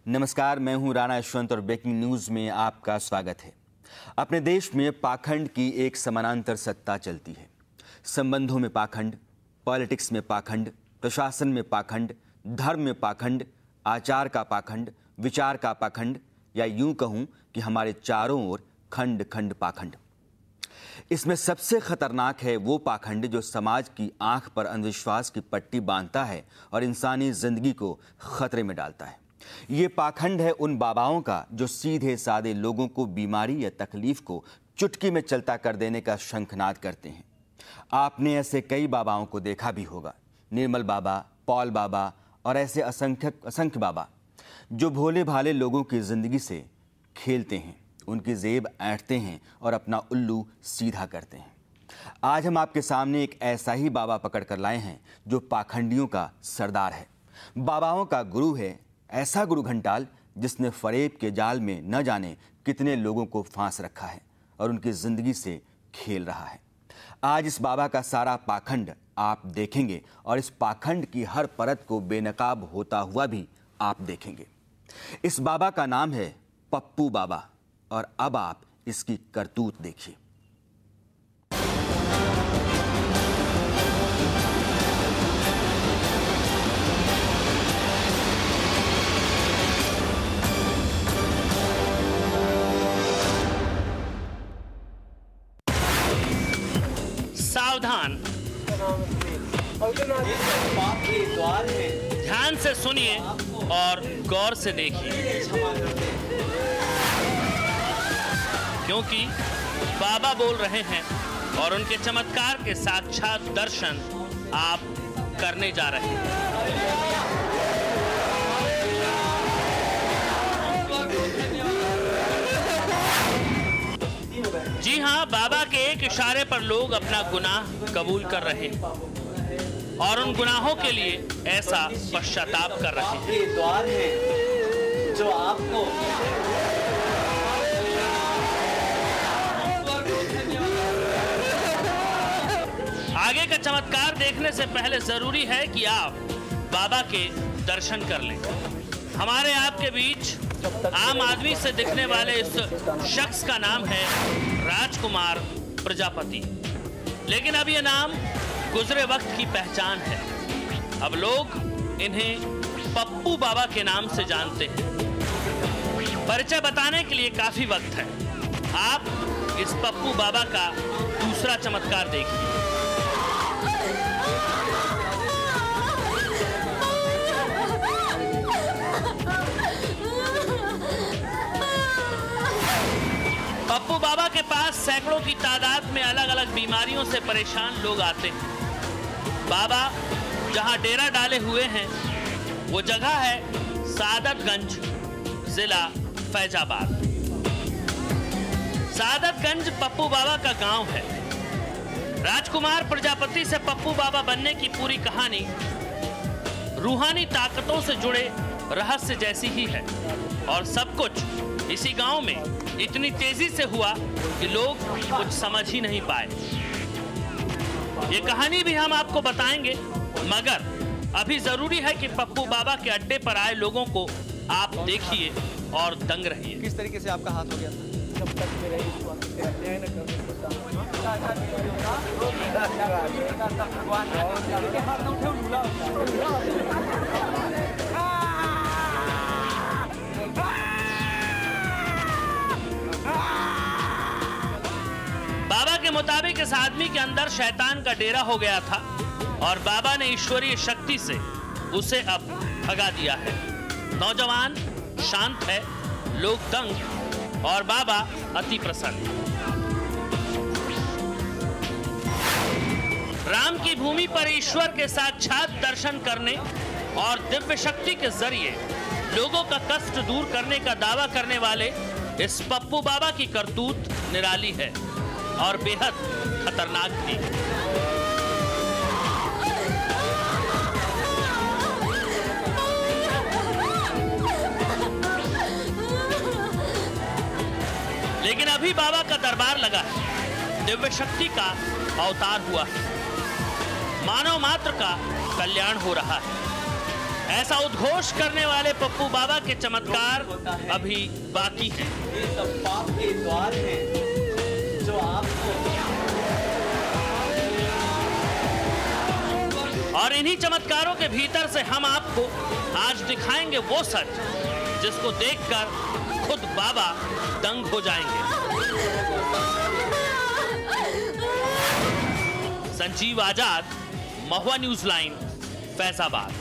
नमस्कार, मैं हूं राणा यशवंत और ब्रेकिंग न्यूज में आपका स्वागत है। अपने देश में पाखंड की एक समानांतर सत्ता चलती है। संबंधों में पाखंड, पॉलिटिक्स में पाखंड, प्रशासन में पाखंड, धर्म में पाखंड, आचार का पाखंड, विचार का पाखंड, या यूं कहूं कि हमारे चारों ओर खंड खंड पाखंड। इसमें सबसे खतरनाक है वो पाखंड जो समाज की आंख पर अंधविश्वास की पट्टी बांधता है और इंसानी जिंदगी को खतरे में डालता है। ये पाखंड है उन बाबाओं का जो सीधे साधे लोगों को बीमारी या तकलीफ को चुटकी में चलता कर देने का शंखनाद करते हैं। आपने ऐसे कई बाबाओं को देखा भी होगा, निर्मल बाबा, पॉल बाबा और ऐसे असंख्य बाबा जो भोले भाले लोगों की जिंदगी से खेलते हैं, उनकी जेब ऐंठते हैं और अपना उल्लू सीधा करते हैं। आज हम आपके सामने एक ऐसा ही बाबा पकड़ कर लाए हैं जो पाखंडियों का सरदार है, बाबाओं का गुरु है। ऐसा गुरु घंटाल जिसने फरेब के जाल में न जाने कितने लोगों को फांस रखा है और उनकी जिंदगी से खेल रहा है। आज इस बाबा का सारा पाखंड आप देखेंगे और इस पाखंड की हर परत को बेनकाब होता हुआ भी आप देखेंगे। इस बाबा का नाम है पप्पू बाबा और अब आप इसकी करतूत देखिए। सावधान, ध्यान से सुनिए और गौर से देखिए, क्योंकि बाबा बोल रहे हैं और उनके चमत्कार के साक्षात दर्शन आप करने जा रहे हैं। जी हाँ, बाबा के एक इशारे पर लोग अपना गुनाह कबूल कर रहे हैं और उन गुनाहों के लिए ऐसा पश्चाताप कर रहे हैं। ये द्वार है जो आपको आगे का चमत्कार देखने से पहले जरूरी है कि आप बाबा के दर्शन कर लें। हमारे आपके बीच आम आदमी से दिखने वाले इस शख्स का नाम है राजकुमार प्रजापति, लेकिन अब यह नाम गुजरे वक्त की पहचान है। अब लोग इन्हें पप्पू बाबा के नाम से जानते हैं। परिचय बताने के लिए काफी वक्त है। आप इस पप्पू बाबा का दूसरा चमत्कार देखिए। पप्पू बाबा के पास सैकड़ों की तादाद में अलग अलग बीमारियों से परेशान लोग आते हैं। बाबा जहां डेरा डाले हुए हैं वो जगह है सादतगंज, जिला फैजाबाद। सादतगंज पप्पू बाबा का गांव है। राजकुमार प्रजापति से पप्पू बाबा बनने की पूरी कहानी रूहानी ताकतों से जुड़े रहस्य जैसी ही है और सब कुछ इसी गांव में इतनी तेजी से हुआ कि लोग कुछ समझ ही नहीं पाए। ये कहानी भी हम आपको बताएंगे, मगर अभी जरूरी है कि पप्पू बाबा के अड्डे पर आए लोगों को आप देखिए और दंग रहिए। किस तरीके से आपका हाथ हो गया था? जब तक मेरा अन्याय न करने बाबा के मुताबिक इस आदमी के अंदर शैतान का डेरा हो गया था और बाबा ने ईश्वरीय शक्ति से उसे अब भगा दिया है। नौजवान शांत है, लोग दंग और बाबा अति प्रसन्न। राम की भूमि पर ईश्वर के साक्षात दर्शन करने और दिव्य शक्ति के जरिए लोगों का कष्ट दूर करने का दावा करने वाले इस पप्पू बाबा की करतूत निराली है और बेहद खतरनाक भी। लेकिन अभी बाबा का दरबार लगा है, दिव्य शक्ति का अवतार हुआ है, मानव मात्र का कल्याण हो रहा है। ऐसा उद्घोष करने वाले पप्पू बाबा के चमत्कार अभी बाकी हैं। ये सब पाप के द्वार हैं जो आपको, और इन्हीं चमत्कारों के भीतर से हम आपको आज दिखाएंगे वो सच जिसको देखकर खुद बाबा दंग हो जाएंगे। संजीव आजाद, महुआ न्यूज लाइन, फैजाबाद।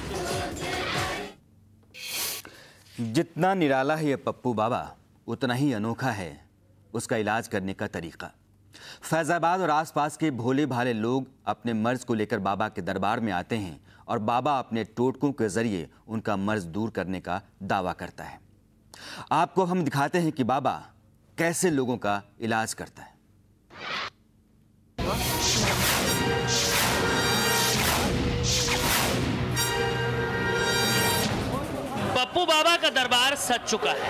जितना निराला है ये पप्पू बाबा, उतना ही अनोखा है उसका इलाज करने का तरीका। फैजाबाद और आसपास के भोले भाले लोग अपने मर्ज को लेकर बाबा के दरबार में आते हैं और बाबा अपने टोटकों के जरिए उनका मर्ज दूर करने का दावा करता है। आपको हम दिखाते हैं कि बाबा कैसे लोगों का इलाज करता है। पप्पू बाबा का दरबार सज चुका है।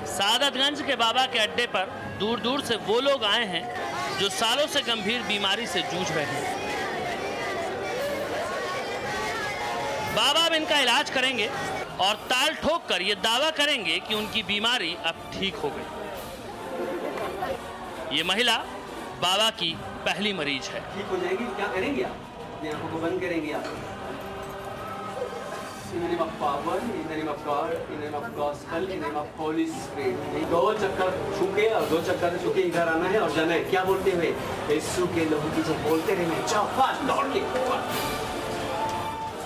सादतगंज के बाबा के अड्डे पर दूर दूर से वो लोग आए हैं जो सालों से गंभीर बीमारी से जूझ रहे हैं। बाबा अब इनका इलाज करेंगे और ताल ठोक कर ये दावा करेंगे कि उनकी बीमारी अब ठीक हो गई। ये महिला बाबा की पहली मरीज है। ठीक हो जाएगी। क्या करेंगे आप? अपनी आंखों को बंद करेंगे आप। In the name of power, in the name of God, in the name of gospel, in the name of Holy Spirit. 2 चक्कर छूके और 2 चक्कर छूके इधर आना है और जाना है। क्या बोलते हुए? यीशु के लहू की जब बोलते रहना। जाओ फास्ट दौड़ के।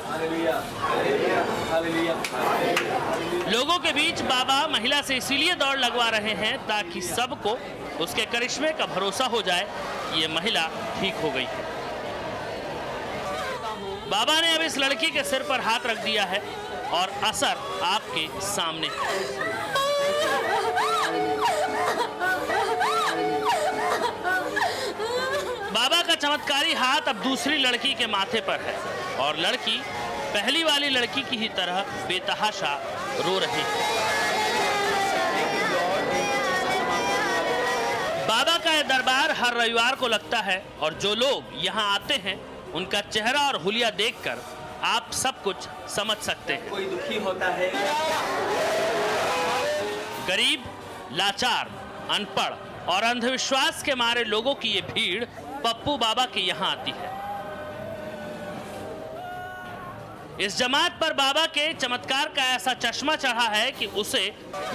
Hallelujah, hallelujah, hallelujah. लोगों के बीच बाबा महिला से इसीलिए दौड़ लगवा रहे हैं ताकि सबको उसके करिश्मे का भरोसा हो जाए ये महिला ठीक हो गई है। बाबा ने अब इस लड़की के सिर पर हाथ रख दिया है और असर आपके सामने है। बाबा का चमत्कारी हाथ अब दूसरी लड़की के माथे पर है और लड़की पहली वाली लड़की की ही तरह बेतहाशा रो रही है। बाबा का यह दरबार हर रविवार को लगता है और जो लोग यहाँ आते हैं उनका चेहरा और हुलिया देखकर आप सब कुछ समझ सकते हैं। कोई दुखी होता है, गरीब, लाचार, अनपढ़ और अंधविश्वास के मारे लोगों की ये भीड़ पप्पू बाबा के यहाँ आती है। इस जमात पर बाबा के चमत्कार का ऐसा चश्मा चढ़ा है कि उसे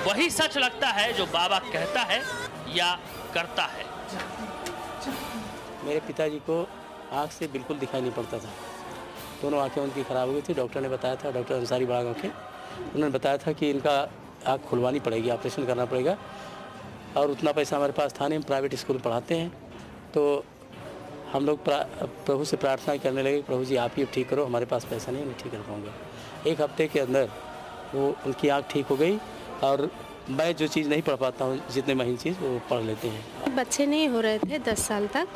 वही सच लगता है जो बाबा कहता है या करता है। मेरे पिताजी को आँख से बिल्कुल दिखाई नहीं पड़ता था। दोनों आंखें उनकी ख़राब हो गई थी। डॉक्टर ने बताया था, डॉक्टर अंसारी बड़ा आँखें, उन्होंने बताया था कि इनका आँख खुलवानी पड़ेगी, ऑपरेशन करना पड़ेगा। और उतना पैसा हमारे पास था नहीं, हम प्राइवेट स्कूल पढ़ाते हैं। तो हम लोग प्रभु से प्रार्थना करने लगे, प्रभु जी आप ही ठीक करो, हमारे पास पैसा नहीं, मैं ठीक कर पाऊँगा। 1 हफ्ते के अंदर वो उनकी आँख ठीक हो गई और मैं जो चीज़ नहीं पढ़ पाता हूँ, जितने महीन चीज़ वो पढ़ लेते हैं। बच्चे नहीं हो रहे थे 10 साल तक,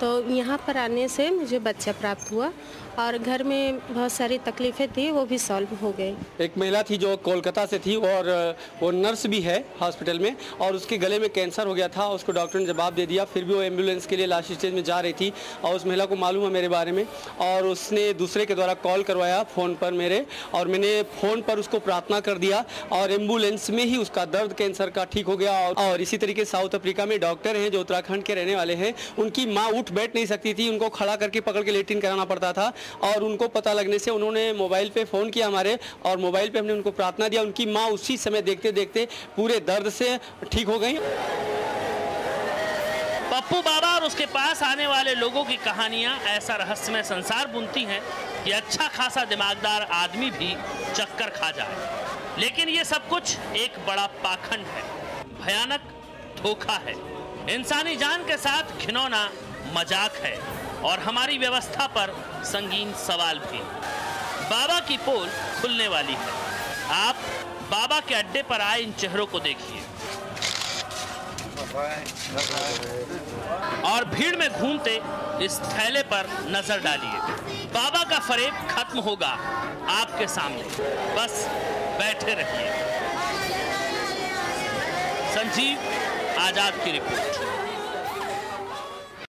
तो यहाँ पर आने से मुझे बच्चा प्राप्त हुआ और घर में बहुत सारी तकलीफ़ें थी, वो भी सॉल्व हो गई। एक महिला थी जो कोलकाता से थी और वो नर्स भी है हॉस्पिटल में, और उसके गले में कैंसर हो गया था। उसको डॉक्टर ने जवाब दे दिया, फिर भी वो एम्बुलेंस के लिए लास्ट स्टेज में जा रही थी और उस महिला को मालूम है मेरे बारे में, और उसने दूसरे के द्वारा कॉल करवाया फ़ोन पर मेरे, और मैंने फ़ोन पर उसको प्रार्थना कर दिया और एम्बुलेंस में ही उसका दर्द कैंसर का ठीक हो गया। और इसी तरीके साउथ अफ्रीका में डॉक्टर हैं जो उत्तराखंड के रहने वाले हैं, उनकी माँ उठ बैठ नहीं सकती थी, उनको खड़ा करके पकड़ के लेटिन कराना पड़ता था, और उनको पता लगने से उन्होंने मोबाइल पे फ़ोन किया हमारे, और मोबाइल पे हमने उनको प्रार्थना दिया। उनकी माँ उसी समय देखते देखते पूरे दर्द से ठीक हो गई। पप्पू बाबा और उसके पास आने वाले लोगों की कहानियां ऐसा रहस्यमय संसार बुनती हैं कि अच्छा खासा दिमागदार आदमी भी चक्कर खा जाए। लेकिन ये सब कुछ एक बड़ा पाखंड है, भयानक धोखा है, इंसानी जान के साथ खिलौना मजाक है और हमारी व्यवस्था पर संगीन सवाल भी। बाबा की पोल खुलने वाली है। आप बाबा के अड्डे पर आए इन चेहरों को देखिए और भीड़ में घूमते इस थैले पर नजर डालिए। बाबा का फरेब खत्म होगा आपके सामने, बस बैठे रहिए। संजीव आजाद की रिपोर्ट।